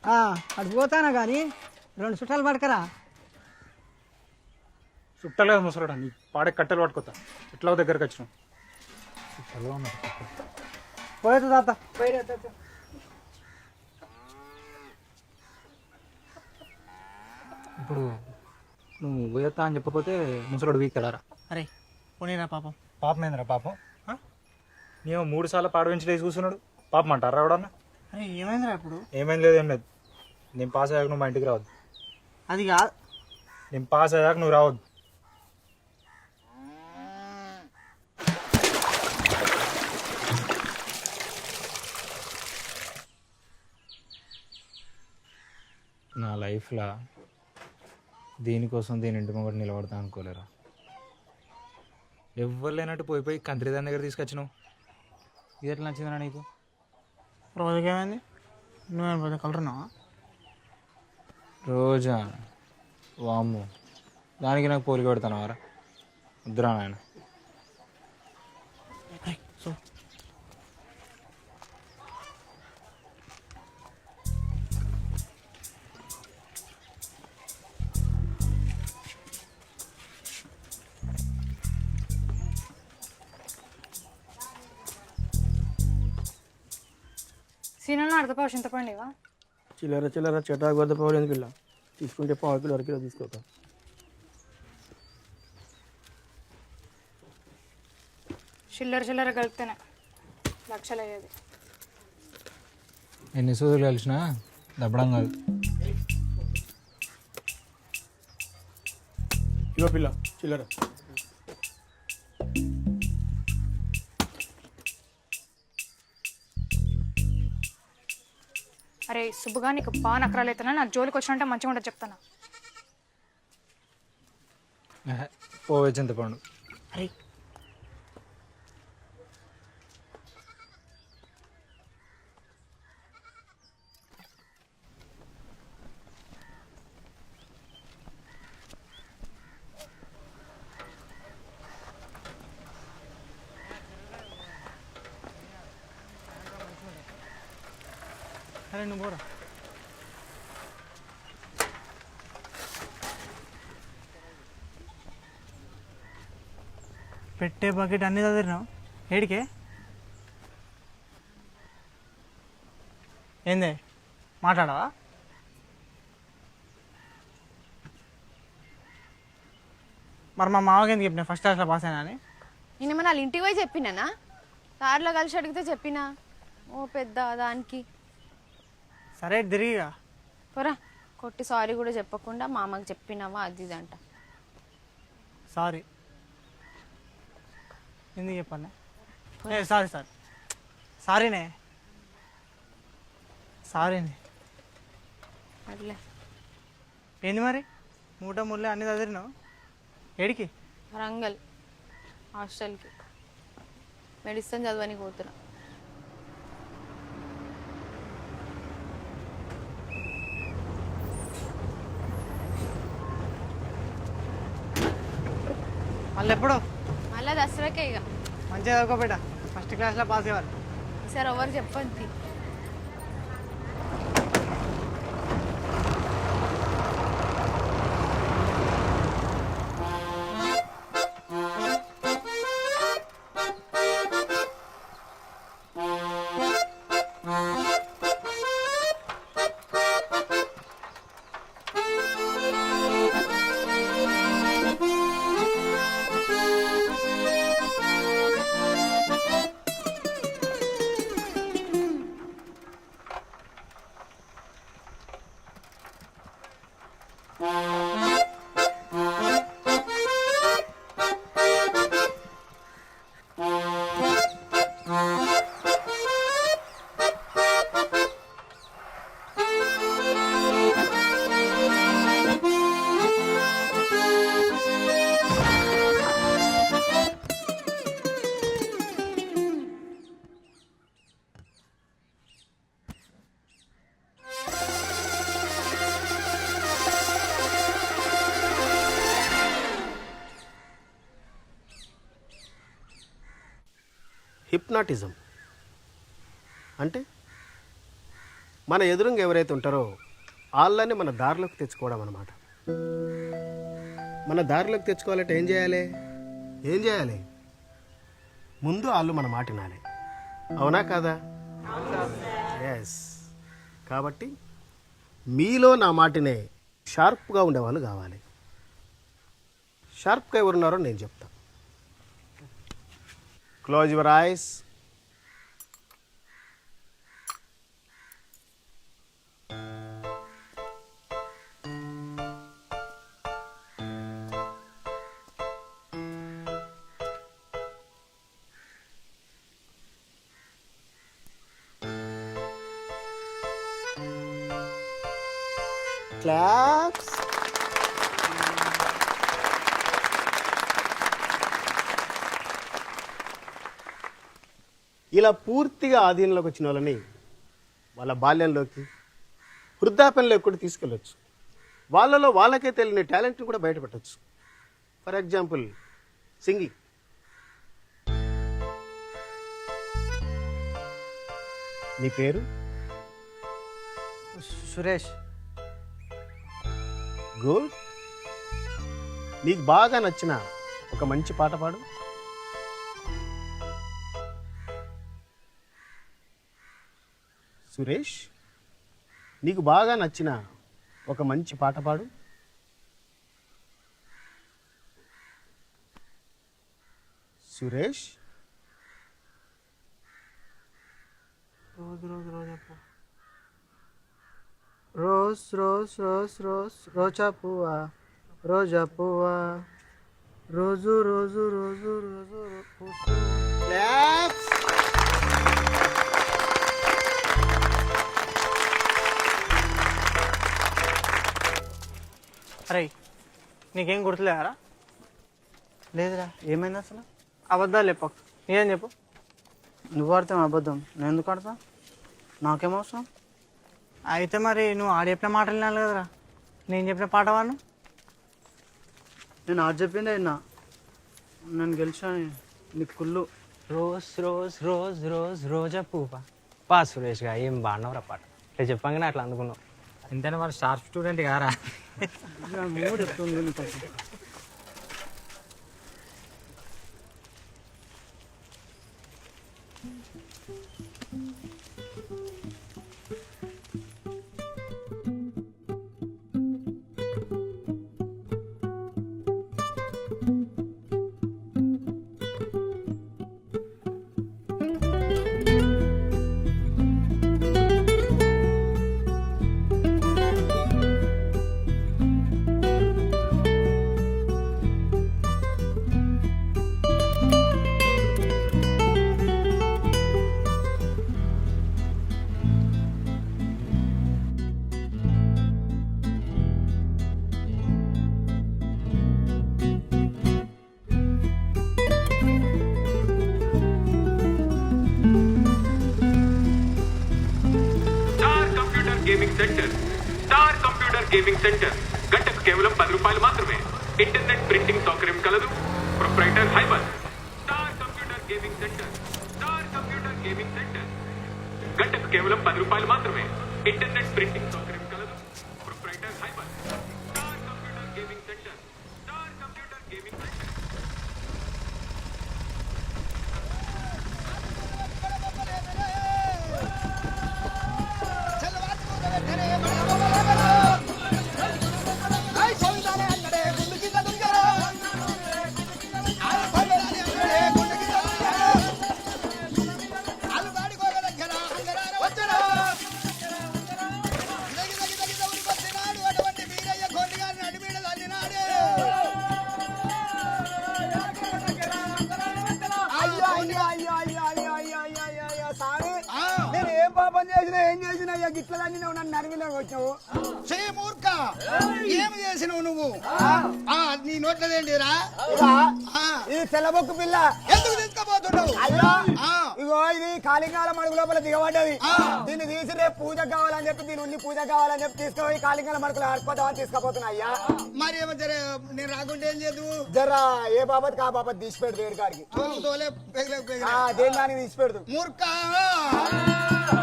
అటు పోతానా కానీ 2 చుట్టాలు పడకరా. చుట్టాలు కదా ముసరాడా, నీ పాడే కట్టెలు పట్టుకోతా. ఎట్లా దగ్గరకు వచ్చినాం. పోయేది తాత ఇప్పుడు నువ్వు పోయేస్తా అని చెప్పకపోతే ముసరాడు వీక్తాడారా? అరే పోనీరా పాపం. పాపం ఏందిరా పాపం? మేము 3 సార్లు పాడవించి లేచి కూర్చున్నాడు, పాపం అంటారా ఎవడన్నా? అరే ఏమైందిరా ఇప్పుడు? ఏమైంది లేదు, ఏం లేదు. నేను పాస్ అయ్యాక నువ్వు మా ఇంటికి రావద్దు. అది కాదు, నేను పాస్ అయ్యాక నువ్వు రావద్దు. నా లైఫ్లో దీనికోసం దీని ఇంటి ముంగట నిలబడతా అనుకోలేరా. ఎవ్వరు లేనట్టు పోయి కంత్రి దాని దగ్గర తీసుకొచ్చినావు. ఇది ఎట్లా నచ్చిందిరా నీకు? రోజుకేమైంది? నువ్వేం పోతే కలరున్నావా? రోజా? వామ్ము, దానికి నాకు పోలిక పెడతాను వారా. వద్దురా నాయన. సో సీనన్న అర్ధపావు చింతపండివా? చిల్లర చిల్లర చెటాకు వద్ద పవర్ ఎందుకు ఇలా తీసుకుంటే 1/2 కిలో 1 కిలో తీసుకోక. చిల్లర చిల్లర కలిపితేనే లక్షలు అయ్యేది. ఎన్ని సూదులు కలిసినా దప్పడం కాదు. ఇగో పిల్ల చిల్లర. అరే సుబ్బుగా నీకు బాగా నకరాలు అవుతున్నా, నా జోలికి వచ్చినంటే మంచిగా ఉంటుంది చెప్తాను. పోవే చింతపండు. అరే అరే నువ్వు పోరా. పెట్టే బకెట్ అన్నీ చదివినావు ఏడికే? ఏందే మాట్లాడవా? మరి మా మామకి ఎందుకు చెప్పిన ఫస్ట్ క్లాస్లో పాస్ అయినా అని? నేను మన వాళ్ళ ఇంటికి పోయి చెప్పినానా? కార్లో కలిసి అడిగితే చెప్పినా. ఓ పెద్ద దానికి సరే తిరిగిగా. పోరా, కొట్టి సారీ కూడా చెప్పకుండా మామకి చెప్పినావా అది ఇది అంట. సారీ ఎందుకు చెప్పాలి? సారీ సారీ సారీనే సారీనే. అట్లే ఏంది మరి మూట ముళ్ళే అన్నీ చదివినావు ఏడికి? వరంగల్ హాస్టల్కి మెడిసిన్ చదవని పోతున్నా. మళ్ళీ ఎప్పుడు? మళ్ళీ దసరాకే ఇక. మంచిగా చదువుకోబెట్ట, ఫస్ట్ క్లాస్లో పాస్ అయ్యారు. ఈసారి ఎవరు చెప్పండి. హిప్నాటిజం అంటే మన ఎదురుగా ఎవరైతే ఉంటారో వాళ్ళని మన దారిలోకి తెచ్చుకోవడం అన్నమాట. మన దారిలోకి తెచ్చుకోవాలంటే ఏం చేయాలి? ముందు వాళ్ళు మన మాట వినాలి. అవునా కాదా? ఎస్. కాబట్టి మీలో నా మాటనే షార్ప్గా ఉండేవాళ్ళు కావాలి. షార్ప్గా ఎవరున్నారో నేను చెప్తా. Close your eyes. Claps. ఇలా పూర్తిగా ఆధీనంలోకి వచ్చిన వాళ్ళని వాళ్ళ బాల్యంలోకి వృద్ధాప్యంలోకి కూడా తీసుకెళ్ళొచ్చు. వాళ్ళలో వాళ్ళకే తెలియని టాలెంట్ని కూడా బయటపెట్టచ్చు. For example singing. నీ పేరు? సురేష్. గుడ్. నీకు బాగా నచ్చిన ఒక మంచి పాట పాడు. సురేష్, నీకు బాగా నచ్చిన ఒక మంచి పాట పాడు. సురేష్, రోజు రోజ్ రోజ్ రోజ్ రోజ్ రోజా పువ్వా రోజా పువ్వా రోజు రోజు రోజు రోజు అరే నీకేం గుర్తులేరా? లేదురా, ఏమైంది అసలు? అబద్ధాలు చెప్పకు. నీకేం చెప్పు. నువ్వు ఆడతావు అబద్ధం, నేను ఎందుకు ఆడతా? నాకేమవసరం? అయితే మరి నువ్వు ఆడ చెప్పిన మాటలు వినాలి కదరా. నేను చెప్పిన పాట వాను. నేను ఆడ చెప్పిందే విన్నా. నేను గెలిచాను. నీకు కుళ్ళు. రోజ్ రోజ్ రోజ్ రోజ్ రోజా పువ్వా. పా సురేష్గా ఏం బాగున్నావురా పాట. ఇట్లా చెప్పంగానే అట్లా అందుకున్నావు. ఎంతైనా మరి షార్ప్ స్టూడెంట్ కారా? మూడు చెప్తుంది నీకు. స్టార్ కంప్యూటర్ గేమింగ్ సెంటర్ గంటకు కేవలం 10 రూపాయలు మాత్రమే. ఇంటర్నెట్ ప్రింటింగ్ సౌకర్యం కలదు. ప్రొప్రైటర్ హైబర్. Star computer gaming centre. Star computer gaming centre గంటకు కేవలం 10 రూపాయలు మాత్రమే. ఇంటర్నెట్ ప్రింటింగ్ సౌకర్యం కలదు. ప్రొప్రైటర్ హైబర్. Star computer gaming centre. Star computer gaming centre. నేను ఏం పాపం చేసినా ఏం చేసినా గిట్లదాన్ని నువ్వు నన్ను నరివిలోకి వచ్చావు. మూర్ఖ ఏమి చేసినావు నువ్వు? నీ నోట్లదేంటిరా? ఇది తెల్లబొక్కు పిల్ల. ఎందుకు తీసుకుపోతున్నావు? అయ్యా ఇగో ఇది కాళింగాల మడుగు లోపల దిగబడ్డది. దీన్ని తీసి రేపు పూజ కావాలని చెప్పి దీని ఉండి పూజ కావాలని చెప్పి తీసుకుపోయి కాళింగాల మడుగులు ఆడుకోదామని తీసుకుపోతున్నా. అయ్యా మరి ఏమో జర నేను రాకుంటే ఏం చేయదు? జరా ఏ బాబత్ ఆ బాబత్ తీసి పెడదు ఏడు కాడికి దేని దానికి తీసి పెడదు. మూర్ఖ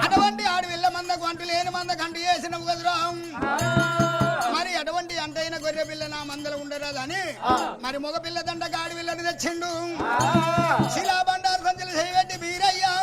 అటువంటి ఆడవిల్ల మందకు అంటు లేని మందకు అంటు చేసినవు కదురా మరి అటువంటి అంటైన గొర్రె పిల్ల నా మందలు ఉండరాదని మరి మగ పిల్ల దండకు ఆడవిల్లని తెచ్చిండు శిలా బండారు సంచులు చేయబెట్టి బీరయ్యా